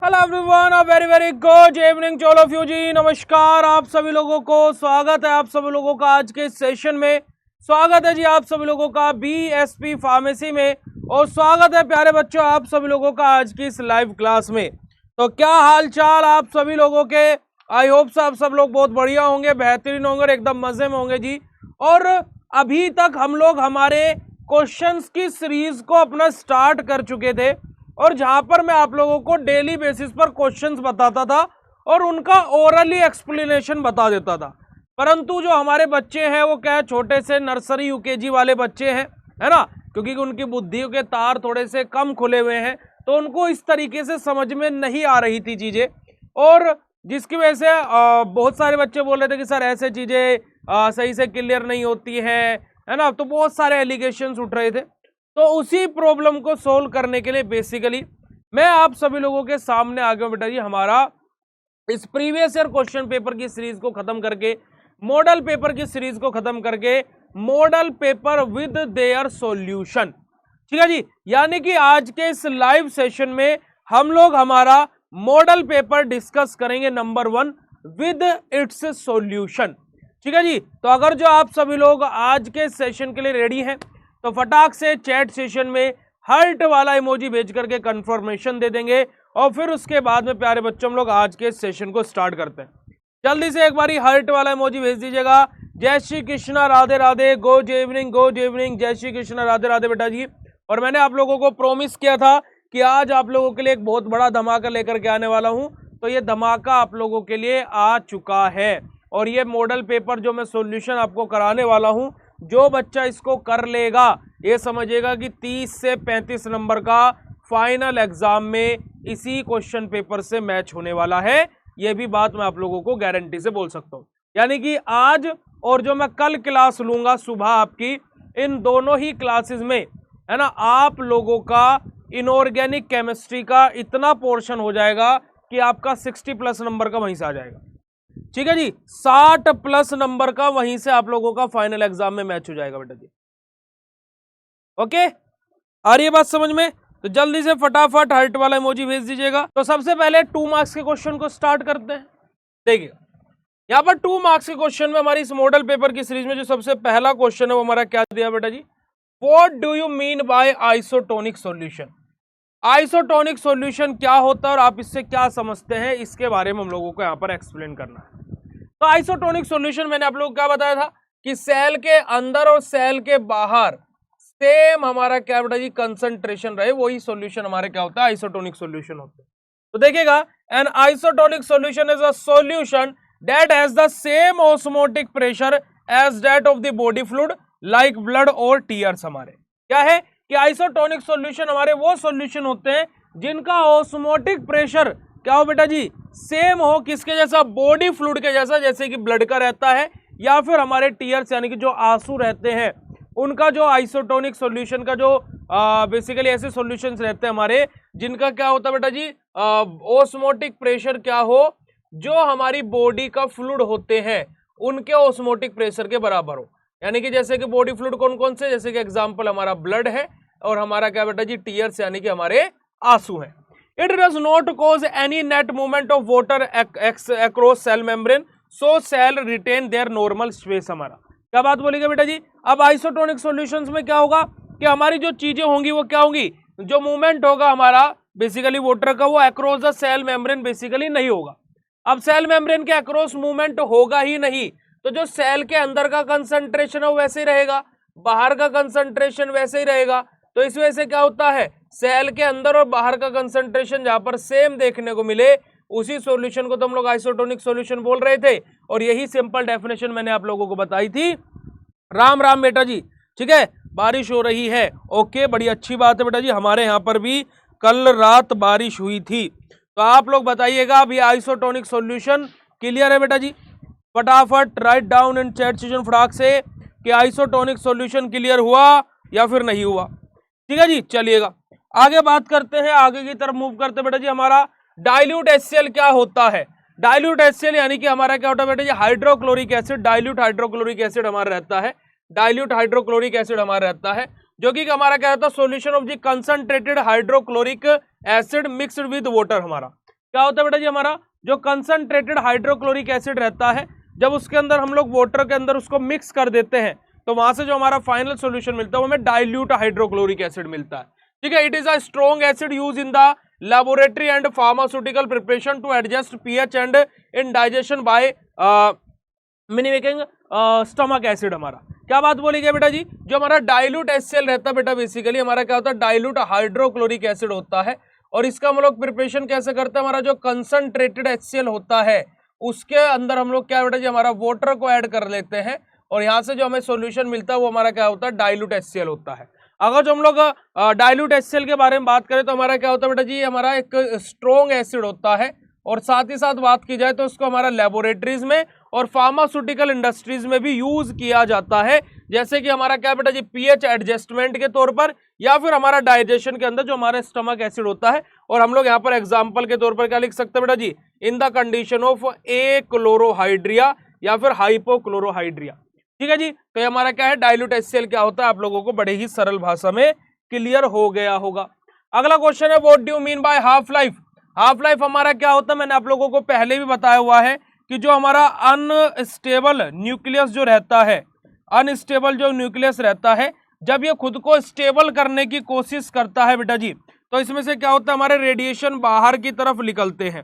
Hello everyone, a very very good evening to all of you जी। नमस्कार आप सभी लोगों को, स्वागत है आप सभी लोगों का आज के सेशन में। स्वागत है जी आप सभी लोगों का बीएसपी फार्मेसी में, और स्वागत है प्यारे बच्चों आप सभी लोगों का आज की इस लाइव क्लास में। तो क्या हाल चाल आप सभी लोगों के? आई होप आप सब लोग बहुत बढ़िया होंगे, बेहतरीन होंगे और एकदम मजे में होंगे जी। और अभी तक हम लोग हमारे क्वेश्चंस की सीरीज को अपना स्टार्ट कर चुके थे, और जहां पर मैं आप लोगों को डेली बेसिस पर क्वेश्चंस बताता था और उनका ओरली एक्सप्लेनेशन बता देता था। परंतु जो हमारे बच्चे हैं वो क्या, छोटे से नर्सरी यूकेजी वाले बच्चे हैं, है ना, क्योंकि उनकी बुद्धि के तार थोड़े से कम खुले हुए हैं, तो उनको इस तरीके से समझ में नहीं आ रही थी चीजें, और जिसकी वजह से बहुत सारे बच्चे बोल रहे थे कि सर ऐसे चीजें सही से क्लियर नहीं होती है ना, तो बहुत सारे एलिगेशंस उठ रहे थे। तो उसी प्रॉब्लम को सोल्व करने के लिए बेसिकली मैं आप सभी लोगों के सामने आ गया हूं बेटा जी। हमारा इस प्रीवियस ईयर क्वेश्चन पेपर की सीरीज को खत्म करके, मॉडल पेपर की सीरीज को खत्म करके, model paper with their solution, ठीक है जी। यानी कि आज के इस लाइव सेशन में हम लोग हमारा मॉडल पेपर डिस्कस करेंगे नंबर 1 विद इट्स सॉल्यूशन, ठीक है जी। तो अगर जो आप सभी लोग आज के सेशन के लिए रेडी हैं तो फटाक से चैट सेशन में हार्ट वाला इमोजी भेज करके कंफर्मेशन दे देंगे, और फिर उसके बाद में प्यारे बच्चों हम लोग आज के सेशन को स्टार्ट करते हैं। जल्दी से एक बारी हार्ट वाला इमोजी भेज दीजिएगा। जय Shri Krishna, Radhe Radhe, good evening, good evening, जय श्री कृष्णा, राधे राधे बेटा जी। और मैंने आप लोगों को प्रॉमिस किया था कि आज आप लोगों के लिए एक बहुत बड़ा धमाका लेकर के आने वाला हूं, तो ये धमाका आप लोगों के लिए आ चुका है। और ये मॉडल पेपर जो मैं सॉल्यूशन आपको कराने वाला हूं, जो बच्चा इसको कर लेगा ये समझिएगा कि 30 से 35 नंबर का फाइनल एग्जाम में इसी क्वेश्चन पेपर से मैच होने वाला है। ये भी बात मैं आप लोगों को गारंटी से बोल सकता हूं। यानी कि आज और जो मैं कल क्लास लूंगा सुबह आपकी, इन दोनों ही क्लासेस में, है ना, आप लोगों का इनऑर्गेनिक केमिस्ट्री का इतना पोर्शन हो जाएगा कि आपका 60 प्लस नंबर का वहीं से आ जाएगा, ठीक है जी। 60 प्लस नंबर का वहीं से आप लोगों का फाइनल एग्जाम में मैच हो जाएगा बेटा जी। ओके, आ रही है बात समझ में? तो जल्दी से फटाफट हार्ट वाला इमोजी भेज दीजिएगा। तो सबसे पहले 2 मार्क्स के क्वेश्चन को स्टार्ट करते हैं। देखिए यहाँ पर 2 मार्क्स के क्वेश्चन में हमारी इस मॉडल पेपर की सीरीज में जो सबसे पहला क्वेश्चन है वो हमारा क्या दिया बेटा जी? What do you mean by isotonic solution? Isotonic solution क्या होता है और आप इससे क्या समझते हैं, इसके बारे में हम लोगों को यहाँ पर एक्सप्लेन करना है। तो आइसोटोनिक सॉल्यूशन मैंने आप लोगों को क्या बताया था कि सेल के अंदर और सेल के बाहर सेम हमारा क्या बेटा जी कंसंट्रेशन रहे, वही सॉल्यूशन हमारे क्या होता है, आइसोटोनिक सॉल्यूशन होता है। तो देखिएगा, an isotonic solution is a solution that has the same osmotic pressure as that of the body fluid like blood और टीयर्स। हमारे क्या है कि आइसोटोनिक सॉल्यूशन हमारे वो सॉल्यूशन होते हैं जिनका ऑस्मोटिक प्रेशर क्या हो बेटा जी, सेम हो, किसके जैसा, बॉडी फ्लूइड के जैसा, जैसे कि ब्लड का रहता है, या फिर हमारे टीयर्स यानी कि जो आंसू रहते हैं उनका जो आइसोटोनिक सॉल्यूशन का जो बेसिकली ऐसे सॉल्यूशंस रहते हैं हमारे जिनका क्या होता है बेटा जी, ऑस्मोटिक प्रेशर क्या हो, जो हमारी बॉडी का फ्लूइड होते हैं उनके ऑस्मोटिक प्रेशर के बराबर हो। यानी कि जैसे कि बॉडी फ्लूइड कौन कौन से, जैसे कि एग्जांपल हमारा ब्लड है और हमारा क्या बेटा जी टीयर्स यानी कि हमारे आंसू हैं। It does not cause any net movement of water across cell membrane, so cell retain their normal space. हमारा क्या बात बोलेगा बेटा जी? अब आइसोटोनिक सॉल्यूशंस में क्या होगा कि हमारी जो चीजें होंगी वो क्या होंगी, जो मूवमेंट होगा हमारा बेसिकली वाटर का, वो across the cell membrane basically नहीं होगा। अब सेल मेम्ब्रेन के अक्रॉस मूवमेंट होगा ही नहीं, तो जो सेल के अंदर का कंसंट्रेशन है वो वैसे ही रहेगा, बाहर का कंसंट्रेशन वैसे ही रहेगा। तो इस वजह से क्या होता है, सेल के अंदर और बाहर का कंसंट्रेशन जहां पर सेम देखने को मिले, उसी सॉल्यूशन को तो हम लोग आइसोटोनिक सॉल्यूशन बोल रहे थे, और यही सिंपल डेफिनेशन मैंने आप लोगों को बताई थी। राम राम बेटा जी, ठीक है, बारिश हो रही है, ओके, बड़ी अच्छी बात है बेटा जी। हमारे यहाँ पर भी कल रात बारिश हुई थी। तो आप लोग बताइएगा अभी आइसोटोनिक सॉल्यूशन क्लियर है बेटा जी? फटाफट write down in chat session फटाक से कि आइसोटोनिक सॉल्यूशन क्लियर हुआ या फिर नहीं हुआ, ठीक है जी। चलिएगा आगे बात करते हैं, आगे की तरफ मूव करते हैं बेटा जी। हमारा डाइल्यूट HCl क्या होता है? डाइल्यूट HCl यानी कि हमारा क्या होता है बेटा जी, hydrochloric acid, dilute hydrochloric acid हमारा रहता है, डाइल्यूट हाइड्रोक्लोरिक एसिड हमारा रहता है, जो कि हमारा क्या रहता है, solution of the concentrated hydrochloric acid mixed with water. हमारा क्या होता है बेटा जी, हमारा जो कंसंट्रेटेड हाइड्रोक्लोरिक एसिड रहता है, जब उसके अंदर हम लोग वाटर के अंदर उसको मिक्स कर देते हैं तो वहां से जो हमारा फाइनल सॉल्यूशन मिलता है वो हमें डाइल्यूट हाइड्रोक्लोरिक एसिड मिलता है। ठीक है, it is a strong acid use in the laboratory and pharmaceutical preparation to adjust pH and in digestion by mimicking stomach acid। हमारा क्या बात बोली गई बेटा जी, जो हमारा डाइल्यूट HCl रहता है बेटा, बेसिकली हमारा क्या होता है, डाइल्यूट हाइड्रोक्लोरिक एसिड होता है, और इसका हम लोग प्रिपरेशन कैसे करते हैं, हमारा जो कंसंट्रेटेड HCl होता है उसके अंदर हम लोग क्या बेटा जी, हमारा वाटर को ऐड कर लेते हैं, और यहाँ से जो हमें सॉल्यूशन मिलता है वो हमारा क्या होता है, डाइल्यूट HCl होता है। अगर जो हम लोग डाइल्यूट HCl के बारे में बात करें तो हमारा क्या होता है बेटा जी, हमारा एक स्ट्रॉन्ग एसिड होता है, और साथ ही साथ बात की जाए तो इसको हमारा लेबोरेटरीज में और फार्मास्यूटिकल इंडस्ट्रीज में भी यूज किया जाता है, जैसे कि हमारा क्या बेटा जी, पीएच एडजस्टमेंट के तौर पर, या फिर हमारा डाइजेशन के अंदर जो हमारा स्टमक एसिड होता है। और हम लोग यहाँ पर एग्जाम्पल के तौर पर क्या लिख सकते हैं बेटा जी, इन द कंडीशन ऑफ ए क्लोरोहाइड्रिया या फिर हाइपोक्लोरोहाइड्रिया। ठीक है जी, तो ये हमारा क्या है, डाइल्यूट HCl क्या होता है, आप लोगों को बड़े ही सरल भाषा में क्लियर हो गया होगा। अगला क्वेश्चन है, what do you mean by half life. Half life हमारा क्या होता है, मैंने आप लोगों को पहले भी बताया हुआ है कि जो हमारा अनस्टेबल न्यूक्लियस जो रहता है, अनस्टेबल जो न्यूक्लियस रहता है, जब ये खुद को स्टेबल करने की कोशिश करता है बेटा जी, तो इसमें से क्या होता है, हमारे रेडिएशन बाहर की तरफ निकलते हैं,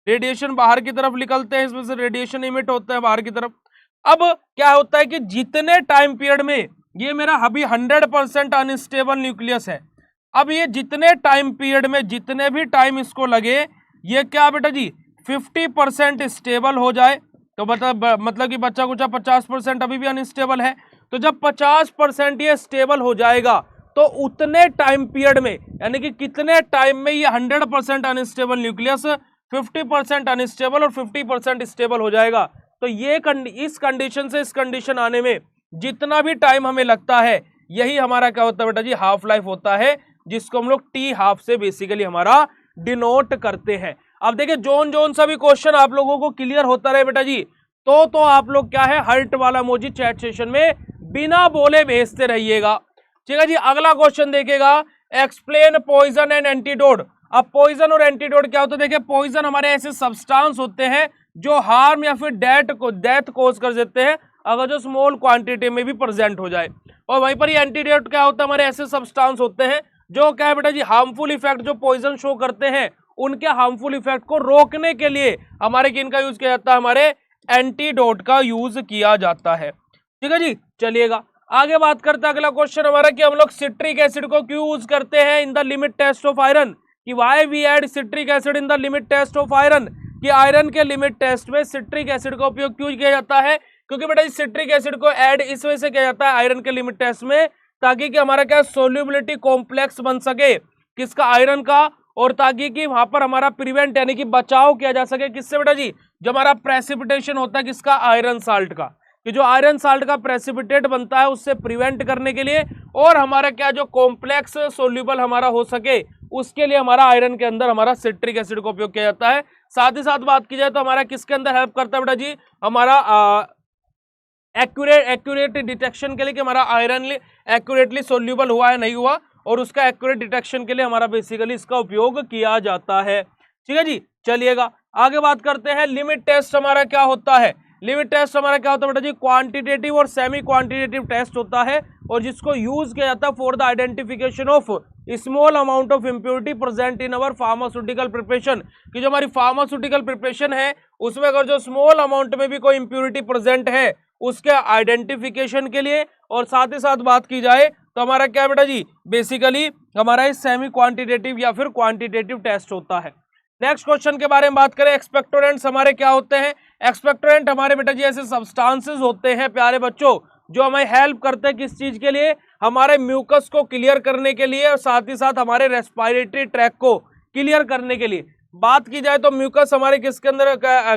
रेडिएशन बाहर की तरफ निकलते हैं, इसमें से रेडिएशन इमिट होता है बाहर की तरफ। अब क्या होता है कि जितने टाइम पीरियड में ये मेरा अभी 100% अनस्टेबल न्यूक्लियस है, अब ये जितने टाइम पीरियड में जितने भी टाइम इसको लगे, ये क्या बेटा जी 50% स्टेबल हो जाए, तो मतलब कि बच्चा कुछ 50% अभी भी अनस्टेबल है, तो जब 50% ये स्टेबल हो जाएगा तो उतने टाइम पीरियड में, यानी कि कितने टाइम में ये 100% अनस्टेबल न्यूक्लियस 50% अनस्टेबल और 50% स्टेबल हो जाएगा। तो ये इस कंडीशन से इस कंडीशन आने में जितना भी टाइम हमें लगता है, यही हमारा क्या होता है बेटा जी, हाफ लाइफ होता है, जिसको हम लोग टी हाफ से बेसिकली हमारा डिनोट करते हैं। अब देखिए जोन सा भी क्वेश्चन आप लोगों को क्लियर होता रहे बेटा जी, तो आप लोग क्या है, हर्ट वाला इमोजी चैट सेशन में बिना बोले भेजते रहिएगा। ठीक है जी, अगला क्वेश्चन देखिएगा, एक्सप्लेन पॉइजन एंड एंटीडोट। अब पॉइजन और एंटीडोट क्या होता है, देखिए पॉइजन हमारे ऐसे सब्सटेंस होते हैं जो हार्म या फिर डेथ कोज कर देते हैं, अगर जो स्मॉल क्वांटिटी में भी प्रेजेंट हो जाए, और वहीं पर ये एंटीडोट क्या होता है, हमारे ऐसे सब्सटेंस होते हैं जो क्या है बेटा जी, हार्मफुल इफेक्ट जो पॉइजन शो करते हैं उनके हार्मफुल इफेक्ट को रोकने के लिए हमारे किनका यूज किया जाता है, हमारे एंटीडोट का यूज किया जाता है। ठीक है जी, चलिएगा आगे बात करते हैं। अगला क्वेश्चन हमारा कि हम लोग सिट्रिक एसिड को क्यों यूज करते हैं in the limit test of iron, कि why we add citric acid in the limit test of iron, कि आयरन के लिमिट टेस्ट में सिट्रिक एसिड का उपयोग क्यों किया जाता है, क्योंकि बेटा सिट्रिक एसिड को ऐड इस वजह से किया जाता है आयरन के लिमिट टेस्ट में, ताकि कि हमारा क्या सोल्यूबिलिटी कॉम्प्लेक्स बन सके किसका, आयरन का, और ताकि कि वहां पर हमारा प्रिवेंट यानी कि बचाव किया जा सके किससे बेटा जी, जो हमारा प्रेसिपिटेशन होता है किसका, आयरन साल्ट का, कि जो आयरन साल्ट का प्रेसिपिटेट बनता है उससे प्रिवेंट करने के लिए, और हमारा क्या जो कॉम्प्लेक्स सोल्यूबल हमारा हो सके उसके लिए हमारा आयरन के अंदर हमारा सिट्रिक एसिड का उपयोग किया जाता है। साथ ही साथ बात की जाए तो हमारा किसके अंदर हेल्प करता है बेटा जी, हमारा एक्यूरेट डिटेक्शन के लिए कि हमारा आयरन एक्यूरेटली सोल्यूबल हुआ है नहीं हुआ, और उसका एक्यूरेट डिटेक्शन के लिए हमारा बेसिकली इसका उपयोग किया जाता है। ठीक है जी, चलिएगा आगे बात करते हैं। लिमिट टेस्ट हमारा क्या होता है, लिमिट टेस्ट हमारा क्या होता है बेटा जी, क्वांटिटेटिव और सेमी क्वांटिटेटिव टेस्ट होता है, और जिसको यूज किया जाता है for the identification of small amount of impurity present in our pharmaceutical preparation, कि जो हमारी फार्मास्यूटिकल प्रिपरेशन है उसमें अगर जो स्मॉल अमाउंट में भी कोई इम्प्योरिटी प्रेजेंट है उसके आइडेंटिफिकेशन के लिए, और साथ ही साथ बात की जाए तो हमारा क्या बेटा जी, बेसिकली हमारा सेमी क्वांटिटेटिव या फिर क्वांटिटेटिव टेस्ट होता है। नेक्स्ट क्वेश्चन के बारे में बात करें, एक्सपेक्टोरेंट्स हमारे क्या होते हैं, एक्सपेक्टोरेंट हमारे बेटा जी ऐसे सब्सटेंसेस होते हैं प्यारे बच्चों जो हमें हेल्प करते हैं किस चीज के लिए, हमारे म्यूकस को क्लियर करने के लिए, और साथ ही साथ हमारे रेस्पिरेटरी ट्रैक को क्लियर करने के लिए। बात की जाए तो म्यूकस हमारे किसके अंदर,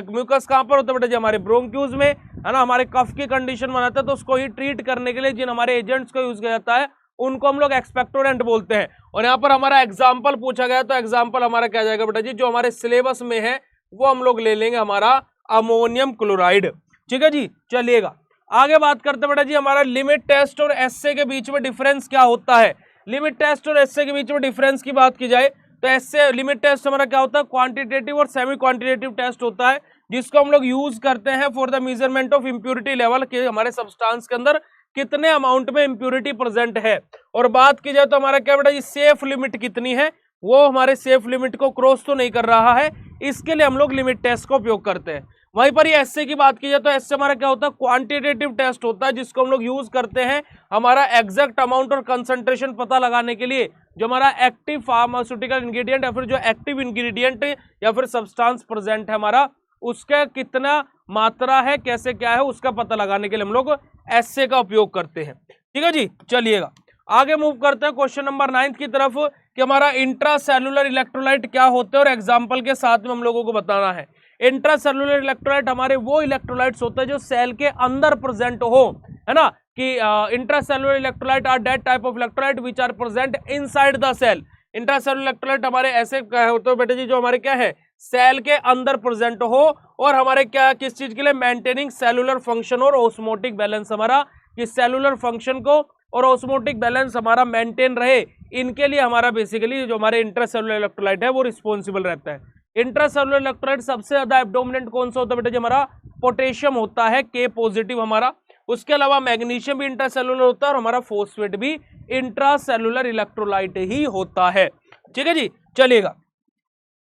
म्यूकस कहाँ पर होता है बेटा जी, हमारे ब्रोंक्यूज में, है ना, हमारे कफ की कंडीशन बनाता है, तो उसको ही ट्रीट करने के लिए जिन हमारे एजेंट्स को यूज किया जाता है उनको हम लोग एक्सपेक्टोरेंट बोलते हैं। और यहाँ पर हमारा एग्जाम्पल पूछा गया तो एग्जाम्पल हमारा क्या जाएगा बेटा जी, जो हमारे सिलेबस में है वो हम लोग ले लेंगे, हमारा अमोनियम क्लोराइड। ठीक है जी, चलिएगा आगे बात करते हैं बेटा जी, हमारा लिमिट टेस्ट और एसए के बीच में डिफरेंस क्या होता है। लिमिट टेस्ट और एसए के बीच में डिफरेंस की बात की जाए तो ऐसे लिमिट टेस्ट हमारा क्या होता है, क्वांटिटेटिव और सेमी क्वांटिटेटिव टेस्ट होता है, जिसको हम लोग यूज करते हैं for the measurement of impurity level, कि हमारे सब्सटेंस के अंदर कितने अमाउंट में इम्प्योरिटी प्रेजेंट है। और बात की जाए तो हमारा क्या बेटा, ये सेफ लिमिट कितनी है, वो हमारे सेफ लिमिट को क्रॉस तो नहीं कर रहा है, इसके लिए हम लोग लिमिट टेस्ट का उपयोग करते हैं। वहीं पर ये एसए की बात की जाए तो एसए हमारा क्या होता है, क्वांटिटेटिव टेस्ट होता है, जिसको हम लोग यूज करते हैं हमारा एग्जैक्ट अमाउंट और कंसंट्रेशन पता लगाने के लिए, जो हमारा एक्टिव फार्मास्यूटिकल इंग्रेडिएंट या फिर जो एक्टिव इंग्रेडिएंट या फिर सब्सटेंस प्रेजेंट है हमारा, उसका कितना मात्रा है, कैसे क्या है, उसका पता लगाने के लिए हम लोग एसए का उपयोग करते हैं। ठीक है जी, चलिएगा आगे मूव करते हैं क्वेश्चन नंबर 9 की तरफ, कि हमारा इंट्रासेलुलर इलेक्ट्रोलाइट क्या होते हैं और एग्जांपल के साथ में हम लोगों को बताना है। इंट्रासेलुलर इलेक्ट्रोलाइट हमारे वो इलेक्ट्रोलाइट्स होते हैं जो सेल के अंदर प्रेजेंट हो, है ना, कि intracellular electrolyte are that type of electrolyte which are present inside the cell. Intracellular electrolyte हमारे ऐसे होते हैं बेटे जी, जो हमारे क्या है, सेल के अंदर प्रेजेंट हो, और हमारे क्या, किस चीज के लिए, मेंटेनिंग सेलुलर फंक्शन और ऑस्मोटिक बैलेंस, हमारा कि सेलुलर फंक्शन को और ऑस्मोटिक बैलेंस हमारा मेंटेन रहे, इनके लिए हमारा बेसिकली जो हमारे इंट्रासेलुलर इलेक्ट्रोलाइट है वो रिस्पॉन्सिबल रहता है। इंट्रासेलुलर इलेक्ट्रोलाइट सबसे ज्यादा एब्डोमिनेंट कौन सा होता है बेटा जी, हमारा पोटेशियम होता है, के पॉजिटिव हमारा। उसके अलावा मैग्नीशियम भी इंट्रासेलुलर होता है, और हमारा फॉस्फेट भी इंट्रासेलुलर इलेक्ट्रोलाइट ही होता है। ठीक है जी, चलिएगा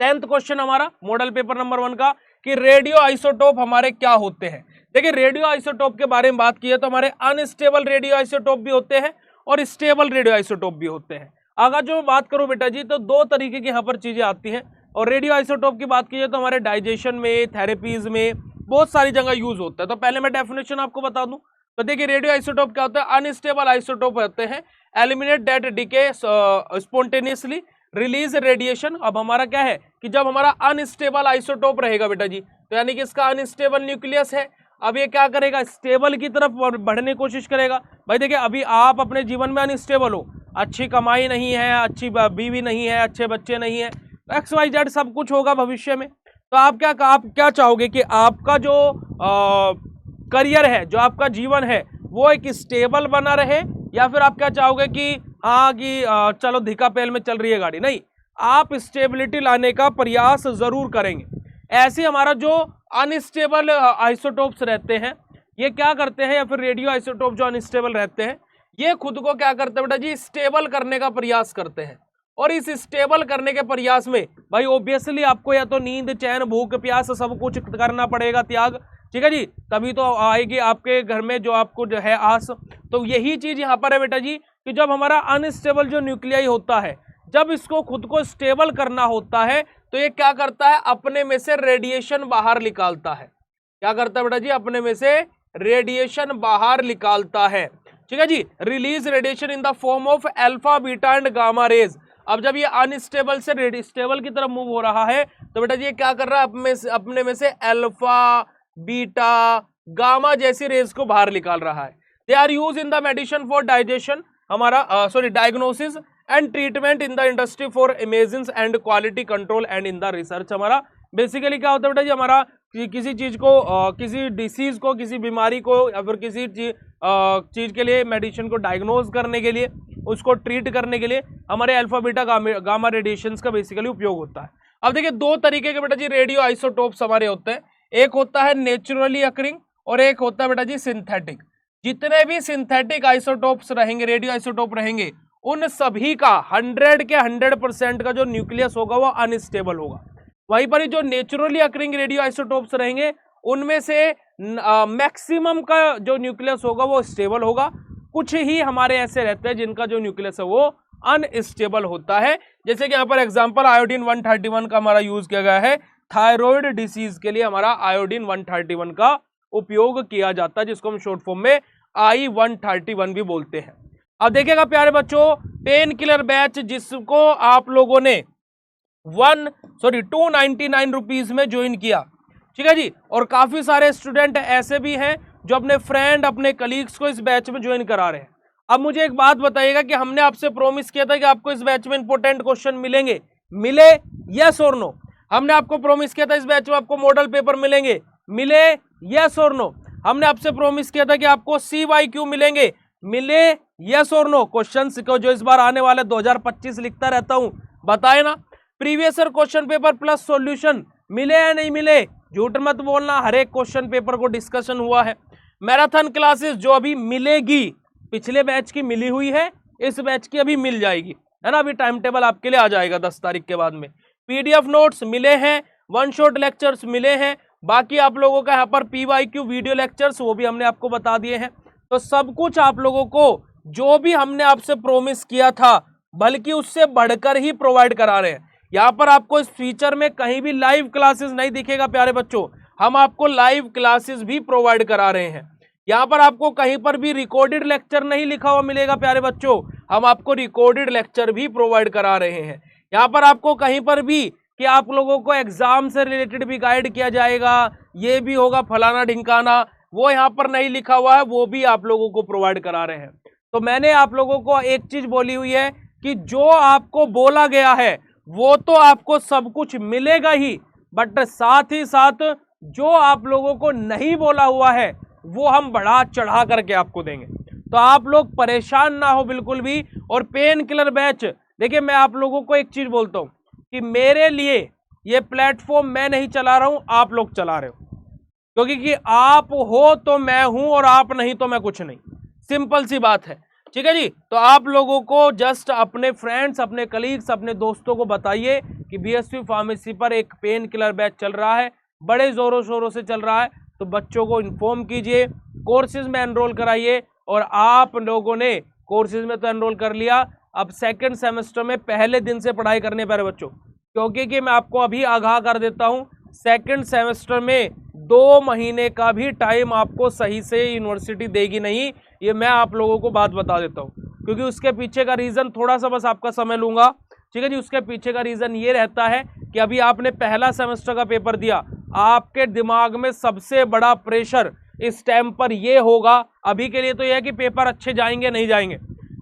10th क्वेश्चन हमारा मॉडल पेपर नंबर 1 का, कि रेडियो आइसोटोप हमारे क्या होते हैं। देखिए रेडियो आइसोटोप के बारे में बात की है तो हमारे अनस्टेबल रेडियो आइसोटोप भी होते हैं और स्टेबल रेडियो आइसोटोप भी होते हैं। अगर जो बात करूं बेटा जी, तो दो तरीके की यहाँ पर चीजें आती हैं, और रेडियो आइसोटोप की बात की जाए तो हमारे डाइजेशन में, थेरेपीज में, बहुत सारी जगह यूज होता है। तो पहले मैं डेफिनेशन आपको बता दूं, तो देखिए रेडियो आइसोटोप क्या होता है, अनस्टेबल आइसोटोप होते हैं, eliminate that decay spontaneously release radiation. अब हमारा क्या है कि जब हमारा अनस्टेबल आइसोटोप रहेगा बेटा जी, तो यानी कि इसका अनस्टेबल न्यूक्लियस है, अब ये क्या करेगा, स्टेबल की तरफ बढ़ने की कोशिश करेगा। भाई देखिए अभी आप अपने जीवन में अनस्टेबल हो, अच्छी कमाई नहीं है, अच्छी बीवी नहीं है, अच्छे बच्चे नहीं है, XYZ सब कुछ होगा भविष्य में, तो आप क्या चाहोगे कि आपका जो करियर है, जो आपका जीवन है, वो एक स्टेबल बना रहे, या फिर आप क्या चाहोगे कि हाँ कि चलो धिका पेल में चल रही है गाड़ी। नहीं, आप स्टेबिलिटी लाने का प्रयास जरूर करेंगे। ऐसे हमारा जो अनस्टेबल आइसोटोप्स रहते हैं, ये क्या करते हैं, या फिर रेडियो आइसोटोप जो अनस्टेबल रहते हैं, ये खुद को क्या करते हैं बेटा जी, स्टेबल करने का प्रयास करते हैं। और इस स्टेबल करने के प्रयास में भाई ऑब्वियसली आपको या तो नींद, चैन, भूख, प्यास सब कुछ करना पड़ेगा, त्याग। ठीक है जी, तभी तो आएगी आपके घर में जो आपको जो है आस। तो यही चीज यहाँ पर है बेटा जी, कि जब हमारा अनस्टेबल जो न्यूक्लियाई होता है, जब इसको खुद को स्टेबल करना होता है, तो ये क्या करता है, अपने में से रेडिएशन बाहर निकालता है। क्या करता है बेटा जी, अपने में से रेडिएशन बाहर निकालता है। ठीक है जी, release radiation in the form of alpha, beta and gamma rays. अब जब ये अनस्टेबल से स्टेबल की तरफ मूव हो रहा है, तो बेटा जी ये क्या कर रहा है, अपने में से अल्फा, बीटा, गामा जैसी रेज को बाहर निकाल रहा है। They are use in the medicine for digestion, हमारा diagnosis and treatment in the industry for imaging and quality control and in the research. हमारा बेसिकली क्या होता है बेटा जी, हमारा किसी चीज को, किसी डिसीज को, किसी बीमारी को, या फिर किसी चीज के लिए मेडिसिन को डायग्नोज करने के लिए, उसको ट्रीट करने के लिए हमारे अल्फा, बीटा, गामा रेडिएशंस का बेसिकली उपयोग होता है। अब देखिए दो तरीके के बेटा जी रेडियो आइसोटोप्स हमारे होते हैं, एक होता है नेचुरली अकरिंग और एक होता है बेटा जी सिंथेटिक। जितने भी सिंथेटिक आइसोटोप्स रहेंगे, रेडियो आइसोटोप रहेंगे, उन सभी का 100 के 100% का जो न्यूक्लियस होगा वो अनस्टेबल होगा। वहीं पर जो नेचुरली अकरिंग रेडियो आइसोटोप्स रहेंगे, उनमें से मैक्सिमम का जो न्यूक्लियस होगा वो स्टेबल होगा। कुछ ही हमारे ऐसे रहते हैं जिनका जो न्यूक्लियस है वो अनस्टेबल होता है। जैसे कि यहाँ पर एग्जांपल आयोडीन 131 का हमारा यूज किया गया है, थायराइड डिसीज के लिए हमारा आयोडीन 131 का उपयोग किया जाता है, जिसको हम शॉर्ट फॉर्म में I-131 भी बोलते हैं। अब देखिएगा प्यारे बच्चों, पेन किलर बैच जिसको आप लोगों ने 299 रुपीज में ज्वाइन किया, ठीक है जी, और काफी सारे स्टूडेंट ऐसे भी हैं जो अपने फ्रेंड, अपने कलीग्स को इस बैच में ज्वाइन करा रहे हैं। अब मुझे एक बात बताइएगा कि हमने आपसे प्रॉमिस किया था कि आपको इस बैच में इंपॉर्टेंट क्वेश्चन मिलेंगे, मिले यस और नो? हमने आपको प्रॉमिस किया था इस बैच में आपको मॉडल पेपर मिलेंगे, मिले यस और नो? हमने आपसे प्रॉमिस किया था कि आपको CYQ मिलेंगे, मिले यस और नो? क्वेश्चन को जो इस बार आने वाले 2025 लिखता रहता हूं, बताए ना। Previous year question paper plus solution मिले या नहीं मिले, झूठ मत बोलना, हर एक क्वेश्चन पेपर को डिस्कशन हुआ है। मैराथन क्लासेस जो अभी मिलेगी, पिछले बैच की मिली हुई है, इस बैच की अभी मिल जाएगी, है ना, अभी टाइम टेबल आपके लिए आ जाएगा 10 तारीख के बाद में। पीडीएफ नोट्स मिले हैं, वन शॉट लेक्चर्स मिले हैं, बाकी आप लोगों का यहाँ पर पीवाईक्यू वीडियो लेक्चर्स वो भी हमने आपको बता दिए हैं। तो सब कुछ आप लोगों को जो भी हमने आपसे प्रोमिस किया था बल्कि उससे बढ़कर ही प्रोवाइड करा रहे हैं। यहाँ पर आपको इस फीचर में कहीं भी लाइव क्लासेस नहीं दिखेगा प्यारे बच्चों, हम आपको लाइव क्लासेस भी प्रोवाइड करा रहे हैं। यहाँ पर आपको कहीं पर भी रिकॉर्डेड लेक्चर नहीं लिखा हुआ मिलेगा प्यारे बच्चों, हम आपको रिकॉर्डेड लेक्चर भी प्रोवाइड करा रहे हैं। यहाँ पर आपको कहीं पर भी कि आप लोगों को एग्जाम से रिलेटेड भी गाइड किया जाएगा, ये भी होगा फलाना ढिंकाना, वो यहाँ पर नहीं लिखा हुआ है, वो भी आप लोगों को प्रोवाइड करा रहे हैं। तो मैंने आप लोगों को एक चीज बोली हुई है कि जो आपको बोला गया है वो तो आपको सब कुछ मिलेगा ही, बट साथ ही साथ जो आप लोगों को नहीं बोला हुआ है वो हम बढ़ा चढ़ा करके आपको देंगे। तो आप लोग परेशान ना हो बिल्कुल भी। और पेन किलर बैच, देखिए मैं आप लोगों को एक चीज बोलता हूं कि मेरे लिए ये प्लेटफॉर्म मैं नहीं चला रहा हूं, आप लोग चला रहे हो, क्योंकि कि आप हो तो मैं हूं और आप नहीं तो मैं कुछ नहीं, सिंपल सी बात है, ठीक है जी। तो आप लोगों को जस्ट अपने फ्रेंड्स, अपने कलीग्स, अपने दोस्तों को बताइए कि बीएसपी फार्मेसी पर एक पेन किलर बैच चल रहा है, बड़े जोरों शोरों से चल रहा है, तो बच्चों को इन्फॉर्म कीजिए, कोर्सेज में एनरोल कराइए। और आप लोगों ने कोर्सेज में तो एनरोल कर लिया, अब सेकंड सेमेस्टर में पहले दिन से पढ़ाई करने प्यारे बच्चों, क्योंकि कि मैं आपको अभी आगाह कर देता हूं, सेकंड सेमेस्टर में 2 महीने का भी टाइम आपको सही से यूनिवर्सिटी देगी नहीं, ये मैं आप लोगों को बात बता देता हूं, क्योंकि उसके पीछे का रीजन थोड़ा सा बस आपका समय लूंगा, ठीक है जी। उसके पीछे का रीजन ये रहता है कि अभी आपने पहला सेमेस्टर का पेपर दिया, आपके दिमाग में सबसे बड़ा प्रेशर इस टाइम पर ये होगा, अभी के लिए तो यह है कि पेपर अच्छे जाएंगे नहीं जाएंगे,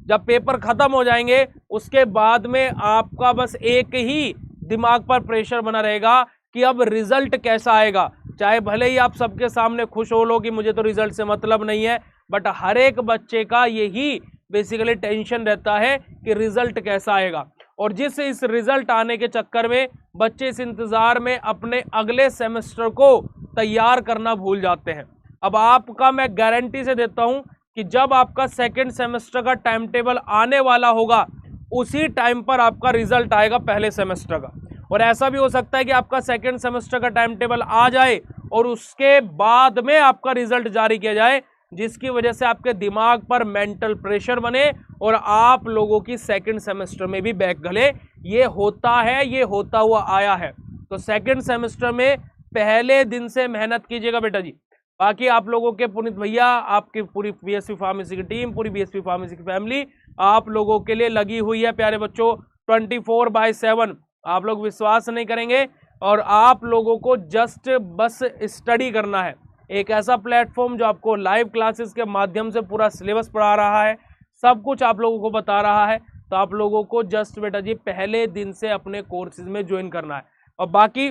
जब पेपर खत्म हो जाएंगे उसके बाद में आपका बस एक ही दिमाग पर प्रेशर बना रहेगा कि अब रिजल्ट कैसा आएगा। चाहे भले ही आप सबके सामने खुश हो लो कि मुझे तो रिजल्ट से मतलब नहीं है, बट हर एक बच्चे का यही बेसिकली टेंशन रहता है कि रिजल्ट कैसा आएगा। और इस रिजल्ट आने के चक्कर में बच्चे इस इंतजार में अपने अगले सेमेस्टर को तैयार करना भूल जाते हैं। अब आपका मैं गारंटी से देता हूं कि जब आपका सेकंड सेमेस्टर का टाइम टेबल आने वाला होगा उसी टाइम पर आपका रिजल्ट आएगा पहले सेमेस्टर का। और ऐसा भी हो सकता है कि आपका सेकंड सेमेस्टर का टाइम टेबल आ जाए और उसके बाद में आपका रिजल्ट जारी किया जाए, जिसकी वजह से आपके दिमाग पर मेंटल प्रेशर बने और आप लोगों की सेकंड सेमेस्टर में भी बैक गले। ये होता है, ये होता हुआ आया है। तो सेकंड सेमेस्टर में पहले दिन से मेहनत कीजिएगा बेटा जी। बाकी आप लोगों के पुनीत भैया, आपकी पूरी बीएसपी फार्मेसी की टीम, पूरी बीएसपी फार्मेसी की फैमिली आप लोगों के लिए लगी हुई है प्यारे बच्चों, 24/7। आप लोग विश्वास नहीं करेंगे और आप लोगों को जस्ट बस स्टडी करना है। एक ऐसा प्लेटफॉर्म जो आपको लाइव क्लासेस के माध्यम से पूरा सिलेबस पढ़ा रहा है, सब कुछ आप लोगों को बता रहा है। तो आप लोगों को जस्ट बेटा जी पहले दिन से अपने कोर्सेज में ज्वाइन करना है। और बाकी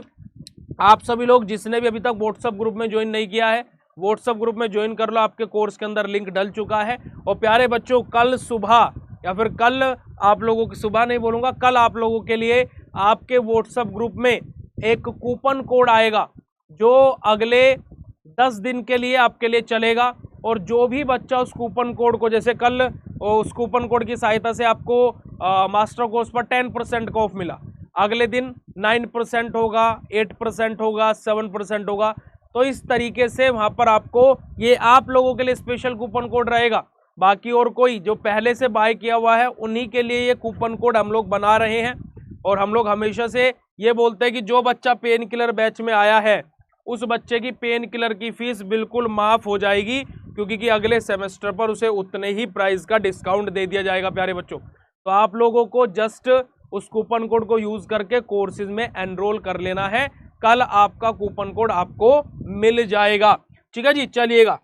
आप सभी लोग जिसने भी अभी तक व्हाट्सएप ग्रुप में ज्वाइन नहीं किया है, व्हाट्सएप ग्रुप में ज्वाइन कर लो, आपके कोर्स के अंदर लिंक डल चुका है। और प्यारे बच्चों, कल सुबह या फिर कल आप लोगों की, सुबह नहीं बोलूँगा, कल आप लोगों के लिए आपके व्हाट्सएप ग्रुप में एक कूपन कोड आएगा जो अगले 10 दिन के लिए आपके लिए चलेगा। और जो भी बच्चा उस कूपन कोड को, जैसे कल उस कूपन कोड की सहायता से आपको मास्टर कोर्स पर 10% का ऑफ मिला, अगले दिन 9% होगा, 8% होगा, 7% होगा। तो इस तरीके से वहाँ पर आपको ये आप लोगों के लिए स्पेशल कूपन कोड रहेगा। बाकी और कोई जो पहले से बाय किया हुआ है उन्हीं के लिए ये कूपन कोड हम लोग बना रहे हैं। और हम लोग हमेशा से ये बोलते हैं कि जो बच्चा पेन किलर बैच में आया है उस बच्चे की पेन किलर की फीस बिल्कुल माफ़ हो जाएगी, क्योंकि कि अगले सेमेस्टर पर उसे उतने ही प्राइस का डिस्काउंट दे दिया जाएगा प्यारे बच्चों। तो आप लोगों को जस्ट उस कूपन कोड को यूज़ करके कोर्सेज में एनरोल कर लेना है, कल आपका कूपन कोड आपको मिल जाएगा, ठीक है जी। चलिएगा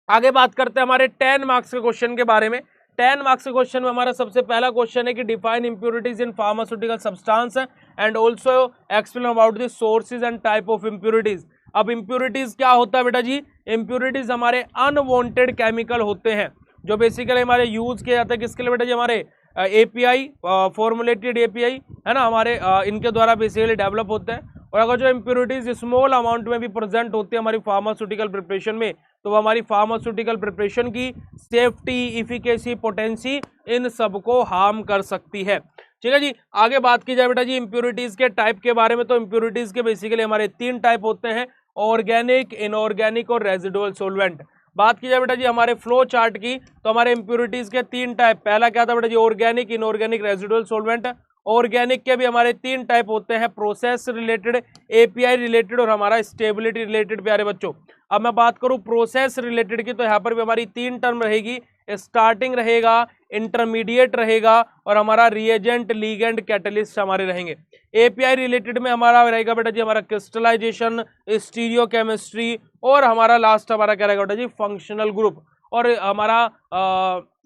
आगे बात करते हैं हमारे 10 मार्क्स के क्वेश्चन के बारे में। 10 मार्क्स के क्वेश्चन में हमारा सबसे पहला क्वेश्चन है कि define impurities in pharmaceutical substance and also explain about the sources and type of impurities. अब इम्प्योरिटीज क्या होता है बेटा जी? इम्प्योरिटीज हमारे अनवांटेड केमिकल होते हैं जो बेसिकली हमारे यूज किए जाते हैं किसके लिए बेटा जी? हमारे एपीआई, फॉर्मुलेटेड एपीआई है ना, हमारे इनके द्वारा बेसिकली डेवलप होते हैं। और अगर जो इम्प्योरिटीज स्मॉल अमाउंट में भी प्रेजेंट होती है हमारी फार्मास्यूटिकल प्रिपरेशन में, तो वो हमारी फार्मास्यूटिकल प्रिपरेशन की सेफ्टी, इफिकेसी, पोटेंसी, इन सबको हार्म कर सकती है। ठीक है जी। आगे बात की जाए बेटा जी इम्प्योरिटीज के टाइप के बारे में, तो इम्प्योरिटीज के बेसिकली हमारे 3 टाइप होते हैं, ऑर्गेनिक, इनऑर्गेनिक और रेजिडुअल सोलवेंट। बात की जाए बेटा जी हमारे फ्लो चार्ट की, तो हमारे इम्प्योरिटीज के 3 टाइप, पहला क्या था बेटा जी, organic, inorganic, residual solvent. Organic के भी हमारे 3 टाइप होते हैं, प्रोसेस रिलेटेड, एपीआई रिलेटेड और हमारा स्टेबिलिटी रिलेटेड। प्यारे बच्चों, अब मैं बात करूं प्रोसेस रिलेटेड की, तो यहाँ पर भी हमारी 3 टर्म रहेगी, स्टार्टिंग रहेगा, इंटरमीडिएट रहेगा और हमारा रिएजेंट, लीगेंड, कैटलिस्ट हमारे रहेंगे। एपीआई रिलेटेड में हमारा रहेगा बेटा जी हमारा क्रिस्टलाइजेशन, स्टीरियो केमिस्ट्री और हमारा लास्ट हमारा क्या रहेगा बेटा जी, फंक्शनल ग्रुप। और हमारा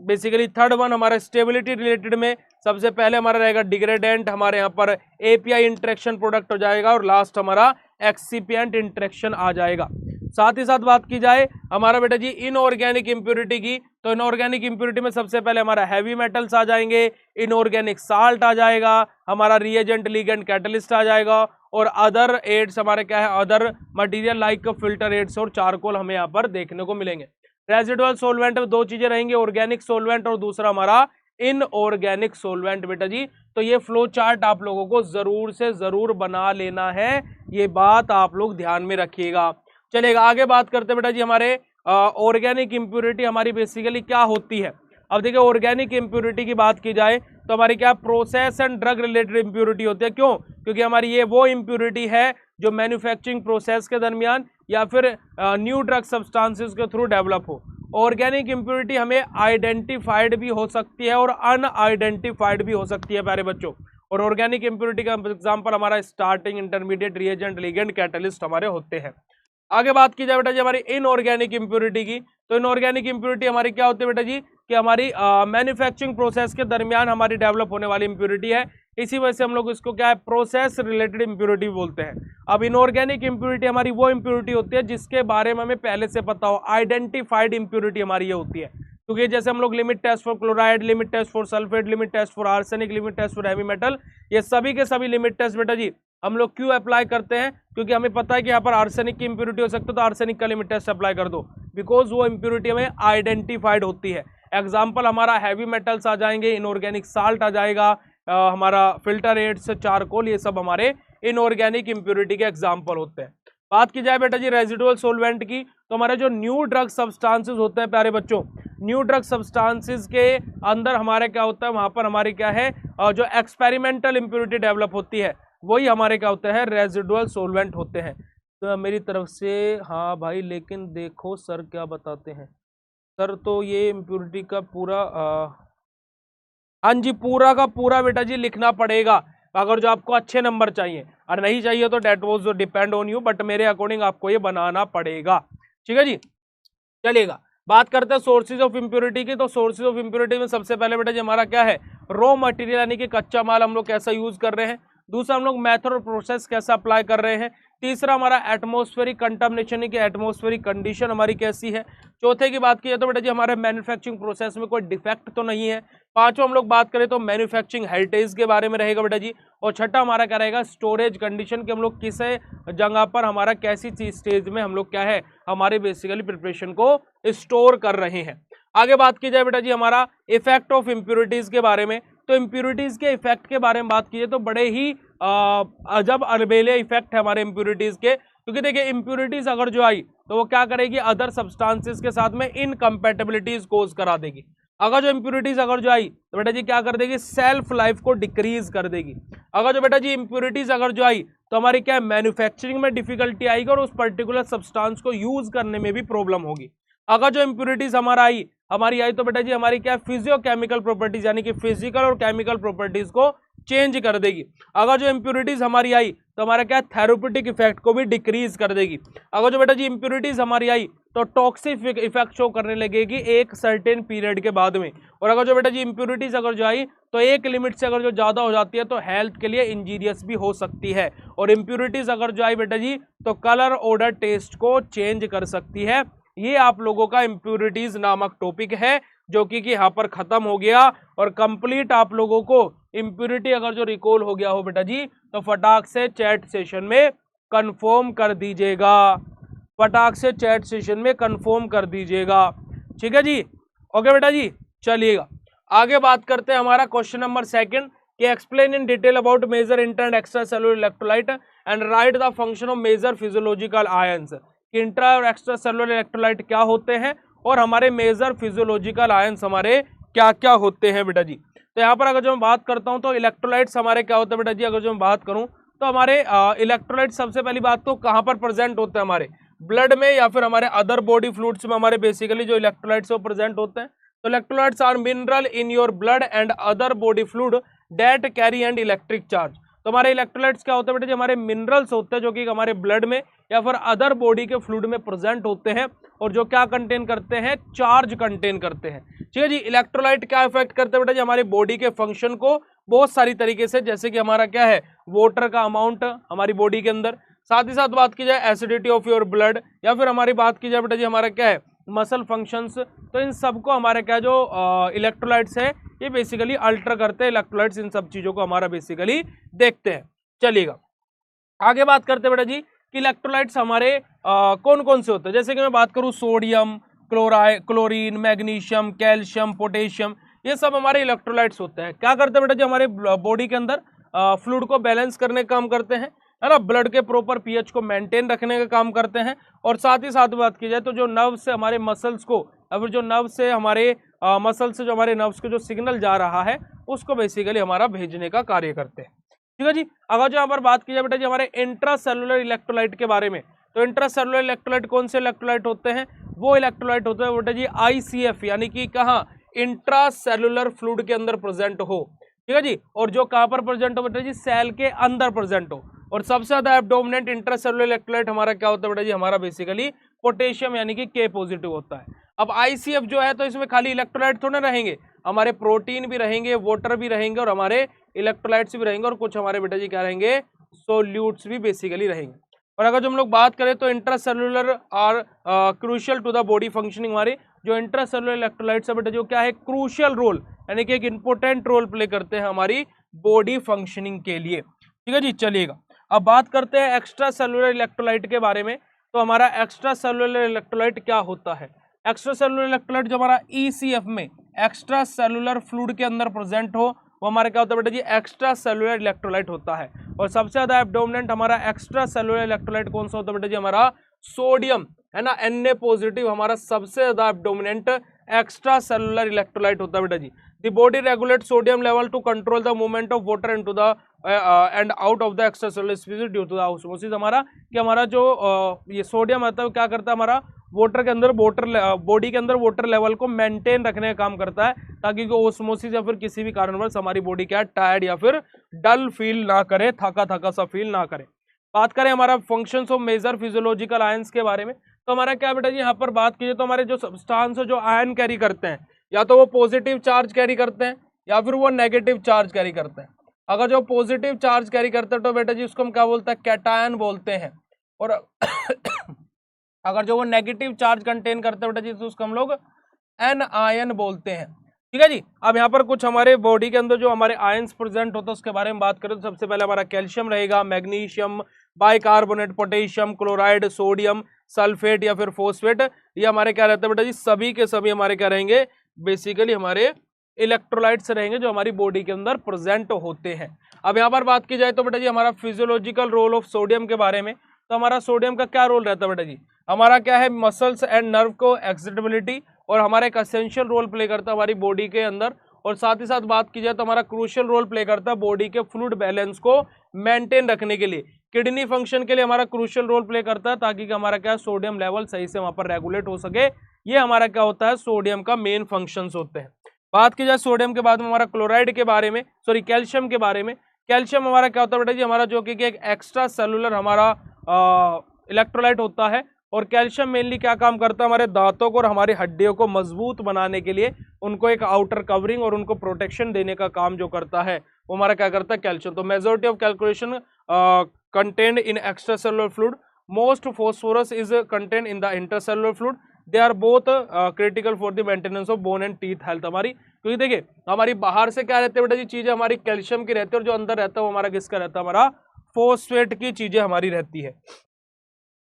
बेसिकली थर्ड वन हमारा स्टेबिलिटी रिलेटेड में सबसे पहले हमारा रहेगा डिग्रेडेंट, हमारे यहाँ पर एपीआई इंटरेक्शन प्रोडक्ट हो जाएगा और लास्ट हमारा एक्सिपिएंट इंटरेक्शन आ जाएगा। साथ ही साथ बात की जाए हमारा बेटा जी इनऑर्गेनिक इंप्योरिटी की, तो इनऑर्गेनिक इंप्योरिटी में सबसे पहले हमारा हैवी मेटल्स आ जाएंगे, इनऑर्गेनिक साल्ट आ जाएगा, हमारा रिएजेंट, लीगेंड, कैटलिस्ट आ जाएगा और अदर एड्स हमारे क्या है, other material like filter aids और चारकोल हमें यहाँ पर देखने को मिलेंगे। रेजिडुअल सोलवेंट में 2 चीजें रहेंगी, ऑर्गेनिक सोलवेंट और दूसरा हमारा इनऑर्गेनिक सोलवेंट बेटा जी। तो ये फ्लो चार्ट आप लोगों को जरूर से जरूर बना लेना है, ये बात आप लोग ध्यान में रखिएगा। चलेगा, आगे बात करते हैं बेटा जी हमारे ऑर्गेनिक इंप्योरिटी हमारी बेसिकली क्या होती है। अब देखिए ऑर्गेनिक इंप्योरिटी की बात की जाए तो हमारी क्या process and drug related impurity होती है। क्यों? क्योंकि हमारी ये वो इंप्योरिटी है जो मैन्युफैक्चरिंग प्रोसेस के दरमियान या फिर न्यू ड्रग सब्सटेंसेस के थ्रू डेवलप हो। ऑर्गेनिक इंप्योरिटी हमें आइडेंटिफाइड भी हो सकती है और अनआइडेंटिफाइड भी हो सकती है प्यारे बच्चों। और ऑर्गेनिक इंप्योरिटी का एग्जांपल हमारा starting, intermediate, reagent, ligand, catalyst हमारे होते हैं। आगे बात की जाए बेटा जी हमारी इनऑर्गेनिक इंप्योरिटी की, तो इनऑर्गेनिक इंप्योरिटी हमारी क्या होती है बेटा जी कि हमारी मैन्युफैक्चरिंग प्रोसेस के दरमियान हमारी डेवलप होने वाली इंप्योरिटी है। इसी वजह से हम लोग इसको क्या है, प्रोसेस रिलेटेड इंप्योरिटी बोलते हैं। अब इनऑर्गेनिक इंप्योरिटी हमारी वो इंप्योरिटी होती है जिसके बारे में हमें पहले से पता हो, आइडेंटिफाइड इंप्योरिटी हमारी ये होती है। क्योंकि जैसे हम लोग limit test for chloride, limit test for sulphate, limit test for arsenic, limit test for heavy metal, ये सभी के सभी लिमिट टेस्ट बेटा जी हम लोग क्यों अप्लाई करते हैं? क्योंकि हमें पता है कि यहाँ पर आर्सेनिक की इंप्योरिटी हो सकती है, तो आर्सेनिक का लिमिट टेस्ट अप्लाई कर दो, बिकॉज वो इंप्योरिटी हमें आइडेंटिफाइड होती है। एग्जाम्पल हमारा हैवी मेटल्स आ जाएंगे, इनऑर्गेनिक साल्ट आ जाएगा, हमारा फिल्टर एड्स, चारकोल, ये सब हमारे इनऑर्गेनिक इंप्योरिटी के एग्जाम्पल होते हैं। बात की जाए बेटा जी रेजिडुअल सोलवेंट की, तो हमारे जो न्यू ड्रग सब्सटेंसेस होते हैं प्यारे बच्चों, न्यू ड्रग सब्सटेंसेस के अंदर हमारे क्या होता है, वहां पर हमारी क्या है, जो एक्सपेरिमेंटल इंप्योरिटी डेवलप होती है वही हमारे क्या होता है, रेजिडुअल सोलवेंट होते हैं। तो मेरी तरफ से हाँ भाई, लेकिन देखो सर क्या बताते हैं, सर तो ये इंप्योरिटी का पूरा हाँ जी पूरा का पूरा बेटा जी लिखना पड़ेगा अगर जो आपको अच्छे नंबर चाहिए, और नहीं चाहिए तो that was depend on you, but मेरे अकॉर्डिंग आपको ये बनाना पड़ेगा। ठीक है जी, चलेगा। बात करते हैं सोर्सेज ऑफ इंप्योरिटी की, तो सोर्सेज ऑफ इंप्योरिटी में सबसे पहले बेटा जी हमारा क्या है, रॉ मटेरियल यानी कि कच्चा माल हम लोग कैसा यूज कर रहे हैं। दूसरा हम लोग मेथड और प्रोसेस कैसा अप्लाई कर रहे हैं। तीसरा हमारा एटमॉस्फेरिक कंटामिनेशन की एटमॉस्फेरिक कंडीशन हमारी कैसी है। चौथे की बात की जाए तो बेटा जी हमारे मैन्युफैक्चरिंग प्रोसेस में कोई डिफेक्ट तो नहीं है। पांचों हम लोग बात करें तो मैन्युफैक्चरिंग हेरिटेज के बारे में रहेगा बेटा जी। और छठा हमारा क्या रहेगा, स्टोरेज कंडीशन कि हम लोग किस जगह पर हमारा कैसी चीज स्टेज में हम लोग क्या है, हमारे बेसिकली प्रिपरेशन को स्टोर कर रहे हैं। आगे बात की जाए बेटा जी हमारा इफेक्ट ऑफ इंप्योरिटीज के बारे में, तो इंप्योरिटीज के इफेक्ट के बारे में बात कीजिए तो बड़े ही अजब अलबेले इफेक्ट है हमारे इंप्योरिटीज के। क्योंकि देखिए इंप्योरिटीज अगर जो आई तो वो क्या करेगी, अदर सब्सटेंसेस के साथ में इनकम्पेटेबिलिटीज कोज करा देगी। अगर जो इंप्योरिटीज अगर जो आई तो बेटा जी क्या कर देगी, सेल्फ लाइफ को डिक्रीज कर देगी। अगर जो बेटा जी इंप्योरिटीज अगर जो आई तो हमारी क्या मैन्युफैक्चरिंग में डिफिकल्टी आएगी और उस पर्टिकुलर सब्सटेंस को यूज करने में भी प्रॉब्लम होगी। अगर जो इंप्योरिटीज हमारी आई तो बेटा जी हमारी क्या फिजियोकेमिकल प्रॉपर्टीज यानी कि फिजिकल और केमिकल प्रॉपर्टीज को चेंज कर देगी। अगर जो इंप्योरिटीज हमारी आई तो हमारा क्या थेरेप्यूटिक इफेक्ट को भी डिक्रीज कर देगी। अगर जो बेटा जी इंप्योरिटीज हमारी आई तो टॉक्सिक इफेक्ट शो करने लगेगी एक सर्टेन पीरियड के बाद में। और अगर जो बेटा जी इंप्योरिटीज अगर जो आई तो एक लिमिट से अगर जो ज्यादा हो जाती है तो हेल्थ के लिए इंजीरियस भी हो सकती है। और इंप्योरिटीज अगर जो आई बेटा जी तो कलर, ऑर्डर, टेस्ट को चेंज कर सकती है। ये आप लोगों का इंप्योरिटीज नामक टॉपिक है जो कि यहाँ पर खत्म हो गया और कंप्लीट आप लोगों को इम्प्योरिटी अगर जो रिकॉल हो गया हो बेटा जी तो फटाक से चैट सेशन में कंफर्म कर दीजिएगा, फटाक से चैट सेशन में कंफर्म कर दीजिएगा। ठीक है जी, ओके बेटा जी। चलिएगा आगे बात करते हैं हमारा क्वेश्चन नंबर 2 कि explain in detail about major inter and extra cellular electrolyte and write the function of major physiological ions. कि इंट्रा और एक्स्ट्रा सेलुलर इलेक्ट्रोलाइट क्या होते हैं और हमारे मेजर फिजियोलॉजिकल आयंस हमारे क्या क्या होते हैं बेटा जी। तो यहाँ पर अगर जो मैं बात करता हूँ तो इलेक्ट्रोलाइट्स हमारे क्या होते हैं बेटा जी, अगर जो मैं बात करूँ तो हमारे इलेक्ट्रोलाइट सबसे पहली बात तो कहाँ पर प्रेजेंट होते हैं, हमारे ब्लड में या फिर हमारे अदर बॉडी फ्लूइड्स में हमारे बेसिकली जो इलेक्ट्रोलाइट्स वो प्रेजेंट होते हैं। तो electrolytes are mineral in your blood and other body fluid that carry and electric charge. तो हमारे इलेक्ट्रोलाइट्स क्या होते हैं बेटा जी, हमारे मिनरल्स होते हैं जो कि हमारे ब्लड में या फिर अदर बॉडी के फ्लूइड में प्रेजेंट होते हैं और जो क्या कंटेन करते हैं, चार्ज कंटेन करते हैं। ठीक है जी। इलेक्ट्रोलाइट क्या इफेक्ट करते हैं बेटा जी, हमारी बॉडी के फंक्शन को बहुत सारी तरीके से, जैसे कि हमारा क्या है वाटर का अमाउंट हमारी बॉडी के अंदर, साथ ही साथ बात की जाए एसिडिटी ऑफ योर ब्लड, या फिर हमारी बात की जाए बेटा जी हमारा क्या है मसल फंक्शंस। तो इन सबको हमारे क्या जो इलेक्ट्रोलाइट्स है ये बेसिकली अल्टर करते हैं। इलेक्ट्रोलाइट्स इन सब चीजों को हमारा बेसिकली देखते हैं। चलिएगा आगे बात करते हैं बेटा जी कि इलेक्ट्रोलाइट्स हमारे कौन कौन से होते हैं। जैसे कि मैं बात करूं sodium, chlorine, magnesium, calcium, potassium, ये सब हमारे इलेक्ट्रोलाइट्स होते हैं। क्या करते हैं बेटा जी, हमारे बॉडी के अंदर फ्लूइड को बैलेंस करने का काम करते हैं, है ना, ब्लड के प्रॉपर पीएच को मेंटेन रखने का काम करते हैं। और साथ ही साथ बात की जाए तो जो नर्व से हमारे मसल्स को, अगर जो नर्व से हमारे मसल से जो हमारे नर्व्स को जो सिग्नल जा रहा है उसको बेसिकली हमारा भेजने का कार्य करते हैं। ठीक है जी। अगर जो यहाँ पर बात की जाए बेटा जी हमारे इंट्रा सेलुलर इलेक्ट्रोलाइट के बारे में, तो इंट्रा सेलुलर इलेक्ट्रोलाइट कौन से इलेक्ट्रोलाइट होते हैं, वो इलेक्ट्रोलाइट होते हैं बेटा जी ICF, यानी कि कहाँ इंट्रा सेलुलर फ्लूइड के अंदर प्रेजेंट हो। ठीक है जी। और जो कहाँ पर प्रेजेंट हो बेटा जी, सेल के अंदर प्रेजेंट हो। और सबसे ज्यादा एब्डोमिनेंट इंट्रासेलुलर इलेक्ट्रोलाइट हमारा क्या होता है बेटा जी, हमारा बेसिकली पोटेशियम यानी कि K पॉजिटिव होता है। अब ICF जो है तो इसमें खाली इलेक्ट्रोलाइट थोड़े रहेंगे, हमारे प्रोटीन भी रहेंगे, वाटर भी रहेंगे और हमारे इलेक्ट्रोलाइट्स भी रहेंगे और कुछ हमारे बेटा जी क्या रहेंगे, सोल्यूट्स भी बेसिकली रहेंगे। और अगर जो हम लोग बात करें तो intracellular are crucial to the body functioning, हमारे जो इंट्रासेलुलर इलेक्ट्रोलाइट्स है बेटा जो क्या है क्रूशियल रोल यानी कि एक इंपॉर्टेंट रोल प्ले करते हैं हमारी बॉडी फंक्शनिंग के लिए। ठीक है जी। चलिएगा अब बात करते हैं एक्स्ट्रा सेलुलर इलेक्ट्रोलाइट के बारे में। तो हमारा एक्स्ट्रा सेलुलर इलेक्ट्रोलाइट क्या होता है, एक्स्ट्रा सेलुलर इलेक्ट्रोलाइट जो हमारा ECF में एक्स्ट्रा सेलुलर फ्लूइड के अंदर प्रेजेंट हो वो हमारा क्या होता है बेटा जी, एक्स्ट्रा सेलुलर इलेक्ट्रोलाइट होता है। और सबसे ज्यादा एब्डोमिनेंट हमारा एक्स्ट्रा सेलुलर इलेक्ट्रोलाइट कौन सा होता है बेटा जी, हमारा सोडियम, है ना, Na पॉजिटिव हमारा सबसे ज्यादा एब्डोमिनेंट एक्स्ट्रा सेलुलर इलेक्ट्रोलाइट होता है बेटा जी। The body regulate sodium level to control the movement of water into the and out of the extracellular species due to the osmosis. हमारा कि हमारा जो ये सोडियम आता है क्या करता है, हमारा वाटर के अंदर बॉडी के अंदर वाटर लेवल को मेंटेन रखने का काम करता है, ताकि ओस्मोसिस या फिर किसी भी कारणवश हमारी बॉडी क्या टायर्ड या फिर डल फील ना करे, थका थका सा फील ना करे। बात करें हमारा functions of major physiological ions के बारे में, तो हमारा क्या बेटा जी यहाँ पर बात कीजिए तो हमारे जो सब्सटेंस जो आयन कैरी करते हैं या तो वो पॉजिटिव चार्ज कैरी करते हैं या फिर वो नेगेटिव चार्ज कैरी करते हैं। अगर जो पॉजिटिव चार्ज कैरी करते हैं तो बेटा जी उसको हम क्या बोलते हैं, कैटायन बोलते हैं। और अगर जो वो नेगेटिव चार्ज कंटेन करते हैं बेटा जी तो उसको हम लोग एनायन बोलते हैं। ठीक है जी। अब यहाँ पर कुछ हमारे बॉडी के अंदर जो हमारे आयंस प्रेजेंट होता है उसके बारे में बात करें तो सबसे पहले हमारा कैल्शियम रहेगा, magnesium, bicarbonate, potassium, chloride, sodium, sulphate या फिर फोस्फेट, ये हमारे क्या रहते हैं बेटा जी, सभी के सभी हमारे क्या रहेंगे, बेसिकली हमारे इलेक्ट्रोलाइट्स रहेंगे जो हमारी बॉडी के अंदर प्रेजेंट होते हैं। अब यहाँ पर बात की जाए तो बेटा जी हमारा फिजियोलॉजिकल रोल ऑफ सोडियम के बारे में, तो हमारा सोडियम का क्या रोल रहता है बेटा जी, हमारा क्या है मसल्स एंड नर्व को एक्साइटेबिलिटी और हमारा एक एसेंशियल रोल प्ले करता है हमारी बॉडी के अंदर। और साथ ही साथ बात की जाए तो हमारा क्रूशियल रोल प्ले करता है बॉडी के फ्लूइड बैलेंस को मेंटेन रखने के लिए, किडनी फंक्शन के लिए हमारा क्रूशियल रोल प्ले करता है ताकि हमारा क्या सोडियम लेवल सही से वहां पर रेगुलेट हो सके। ये हमारा क्या होता है, सोडियम का मेन फंक्शंस होते हैं। बात की जाए सोडियम के बाद में हमारा क्लोराइड के बारे में, सॉरी कैल्शियम के बारे में, कैल्शियम हमारा क्या होता है बेटा जी, हमारा जो कि एक एक्स्ट्रा सेलुलर हमारा इलेक्ट्रोलाइट होता है। और कैल्शियम मेनली क्या काम करता है, हमारे दांतों को और हमारी हड्डियों को मजबूत बनाने के लिए उनको एक आउटर कवरिंग और उनको प्रोटेक्शन देने का काम जो करता है वो हमारा क्या करता है, कैल्शियम। तो majority of calculation contained in extra cellular fluid, most phosphorus is contained in the intercellular fluid, they are both critical for the maintenance of bone and teeth health हमारी। क्योंकि देखिए हमारी बाहर से क्या रहती है बेटा जी, चीजें हमारी कैल्शियम की रहती है, और जो अंदर रहता है वो हमारा किसका रहता है, हमारा फोस्फेट की चीजें हमारी रहती है।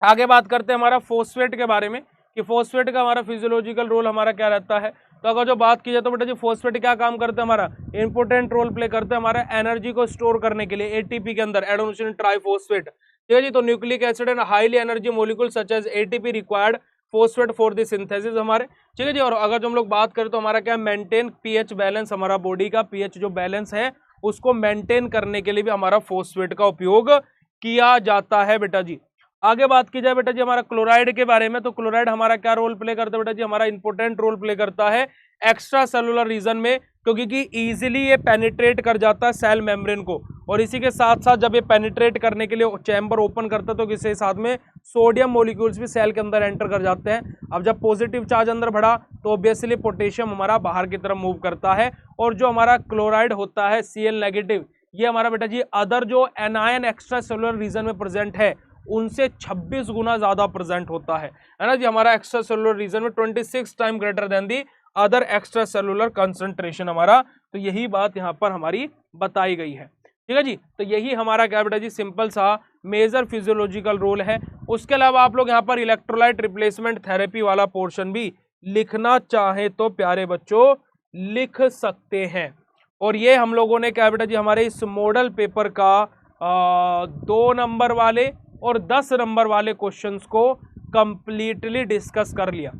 आगे बात करते हैं हमारा फोस्फेट के बारे में कि फोस्फेट का हमारा फिजियोलॉजिकल रोल हमारा क्या रहता है। तो अगर जो बात की जाए तो बेटा जी फोस्फेट क्या काम करते हैं, हमारा इंपोर्टेंट रोल प्ले करते हैं हमारा एनर्जी को स्टोर करने के लिए एटीपी के अंदर, एडेनोसिन ट्राइफॉस्फेट। ठीक है जी, तो nucleic acid and highly energy molecule such as ATP required phosphate for the synthesis हमारे। ठीक है जी, और अगर जो हम लोग बात करें तो हमारा क्या मेंटेन पीएच बैलेंस, हमारा बॉडी का पीएच जो बैलेंस है उसको मेंटेन करने के लिए भी हमारा फोस्फेट का उपयोग किया जाता है बेटा जी। आगे बात की जाए बेटा जी हमारा क्लोराइड के बारे में, तो क्लोराइड हमारा क्या रोल प्ले करता है बेटा जी, हमारा इंपोर्टेंट रोल प्ले करता है एक्स्ट्रा सेलुलर रीजन में, क्योंकि कि इजीली ये पेनिट्रेट कर जाता है सेल मेम्ब्रेन को, और इसी के साथ साथ जब ये पेनिट्रेट करने के लिए चैम्बर ओपन करता है तो किसी साथ में सोडियम मॉलिक्यूल्स भी सेल के अंदर एंटर कर जाते हैं। अब जब पॉजिटिव चार्ज अंदर बढ़ा तो ऑब्वियसली पोटेशियम हमारा बाहर की तरफ मूव करता है, और जो हमारा क्लोराइड होता है Cl नेगेटिव, ये हमारा बेटा जी अदर जो एनायन एक्स्ट्रा सेलुलर रीजन में प्रेजेंट है उनसे 26 गुना ज्यादा प्रेजेंट होता है ना जी। हमारा एक्स्ट्रा सेलुलर रीजन में 26 time greater than the other extra cellular concentration हमारा। तो यही बात यहाँ पर हमारी बताई गई है। ठीक है जी, तो यही हमारा क्या बेटा जी सिंपल सा मेजर फिजियोलॉजिकल रोल है। उसके अलावा आप लोग यहाँ पर इलेक्ट्रोलाइट रिप्लेसमेंट थेरेपी वाला पोर्शन भी लिखना चाहे तो प्यारे बच्चों लिख सकते हैं। और ये हम लोगों ने क्या बेटा जी हमारे इस मॉडल पेपर का 2 नंबर वाले और 10 नंबर वाले क्वेश्चंस को कंप्लीटली डिस्कस कर लिया।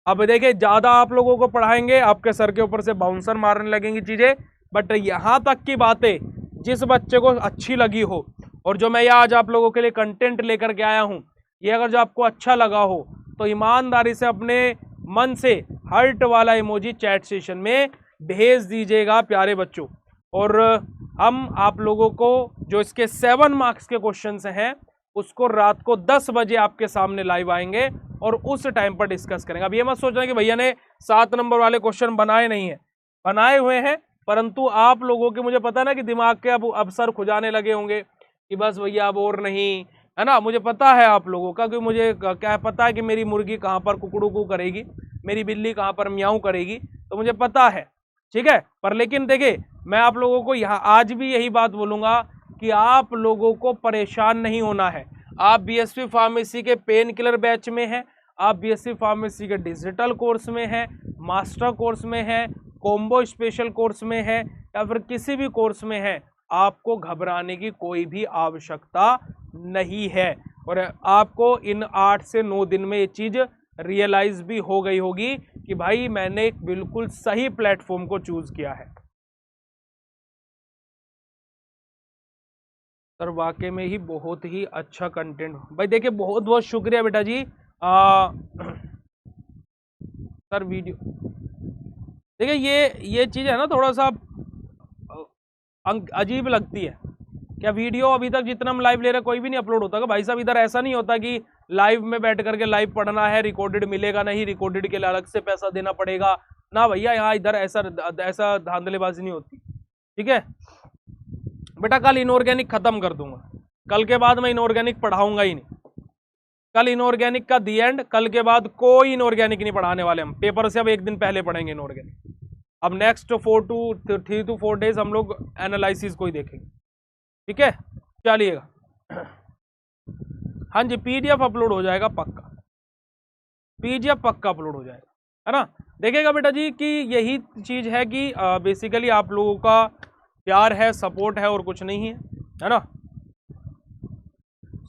अब देखिए ज्यादा आप लोगों को पढ़ाएंगे, आपके सर के ऊपर से बाउंसर मारने लगेंगी चीजें, बट यहाँ तक की बातें जिस बच्चे को अच्छी लगी हो, और जो मैं ये आज आप लोगों के लिए कंटेंट लेकर के आया हूँ, ये अगर जो आपको अच्छा लगा हो तो ईमानदारी से अपने मन से हार्ट वाला इमोजी चैट सेशन में भेज दीजिएगा प्यारे बच्चों। और हम आप लोगों को जो इसके 7 मार्क्स के क्वेश्चन हैं उसको रात को 10 बजे आपके सामने लाइव आएंगे और उस टाइम पर डिस्कस करेंगे। अब ये मत सोचना कि भैया ने 7 नंबर वाले क्वेश्चन बनाए नहीं है, बनाए हुए हैं, परंतु आप लोगों के मुझे पता है ना कि दिमाग के अब अवसर खुजाने लगे होंगे कि बस भैया अब और नहीं, है ना। मुझे पता है आप लोगों का, क्योंकि मुझे क्या पता है कि मेरी मुर्गी कहाँ पर कुकड़ू करेगी, मेरी बिल्ली कहाँ पर म्याऊं करेगी, तो मुझे पता है। ठीक है, पर लेकिन देखिए मैं आप लोगों को यहाँ आज भी यही बात बोलूंगा कि आप लोगों को परेशान नहीं होना है। आप बीएसपी फार्मेसी के पेन किलर बैच में हैं, आप बीएससी फार्मेसी के डिजिटल कोर्स में हैं, मास्टर कोर्स में हैं, कॉम्बो स्पेशल कोर्स में हैं, या फिर किसी भी कोर्स में हैं, आपको घबराने की कोई भी आवश्यकता नहीं है। और आपको इन 8 से 9 दिन में ये चीज रियलाइज भी हो गई होगी कि भाई मैंने एक बिल्कुल सही प्लेटफॉर्म को चूज किया है। सर वाकई में ही बहुत ही अच्छा कंटेंट। भाई देखिए बहुत बहुत शुक्रिया बेटा जी। सर वीडियो देखिए ये चीज है ना थोड़ा सा अजीब लगती है। क्या वीडियो अभी तक जितना हम लाइव ले रहे हैं कोई भी नहीं अपलोड होता? भाई साहब इधर ऐसा नहीं होता कि लाइव में बैठ करके लाइव पढ़ना है, रिकॉर्डेड मिलेगा नहीं, रिकॉर्डेड के लिए अलग से पैसा देना पड़ेगा ना भैया। यहाँ इधर ऐसा धांधलेबाजी नहीं होती। ठीक है बेटा, कल इनऑर्गेनिक खत्म कर दूंगा, कल के बाद मैं इनऑर्गेनिक पढ़ाऊंगा ही नहीं। कल इनऑर्गेनिक का दी एंड, कल के बाद कोई इनऑर्गेनिक नहीं पढ़ाने वाले हम। पेपर से अब एक दिन पहले पढ़ेंगे इनऑर्गेनिक। अब नेक्स्ट 3 to 4 डेज हम लोग एनालिसिस को ही देखेंगे। ठीक है चलिएगा। हाँ जी पीडीएफ अपलोड हो जाएगा पक्का, पीडीएफ पक्का अपलोड हो जाएगा, है ना। देखिएगा बेटा जी कि यही चीज है कि बेसिकली आप लोगों का प्यार है, सपोर्ट है, और कुछ नहीं है ना।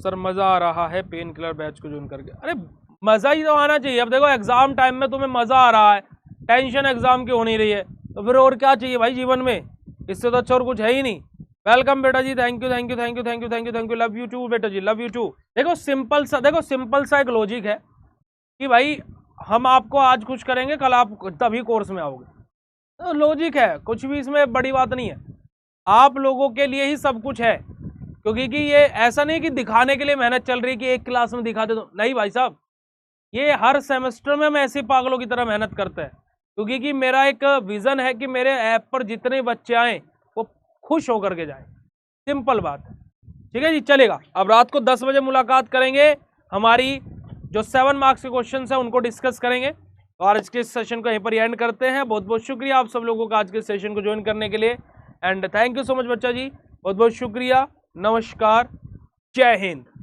सर मजा आ रहा है पेन किलर बैच को ज्वाइन करके। अरे मजा ही तो आना चाहिए। अब देखो एग्जाम टाइम में तुम्हें मजा आ रहा है, टेंशन एग्जाम की हो नहीं रही है, तो फिर और क्या चाहिए भाई जीवन में? इससे तो अच्छा और कुछ है ही नहीं। वेलकम बेटा जी, thank you thank you thank you thank you thank you thank you, love you too बेटा जी, लव यू टू। देखो सिंपल सा एक लॉजिक है कि भाई हम आपको आज कुछ करेंगे, कल आप तभी कोर्स में आओगे, तो लॉजिक है, कुछ भी इसमें बड़ी बात नहीं है। आप लोगों के लिए ही सब कुछ है, क्योंकि कि ये ऐसा नहीं कि दिखाने के लिए मेहनत चल रही है कि एक क्लास में दिखा दे, तो नहीं भाई साहब, ये हर सेमेस्टर में हम ऐसे पागलों की तरह मेहनत करते हैं, क्योंकि कि मेरा एक विजन है कि मेरे ऐप पर जितने बच्चे आए वो खुश होकर के जाए, सिंपल बात है। ठीक है जी चलेगा। अब रात को 10 बजे मुलाकात करेंगे हमारी जो 7 मार्क्स के क्वेश्चन है उनको डिस्कस करेंगे। और आज के सेशन को यहीं पर एंड करते हैं। बहुत बहुत शुक्रिया आप सब लोगों का आज के सेशन को ज्वाइन करने के लिए and thank you so much बच्चा जी, बहुत बहुत शुक्रिया। नमस्कार, जय हिंद।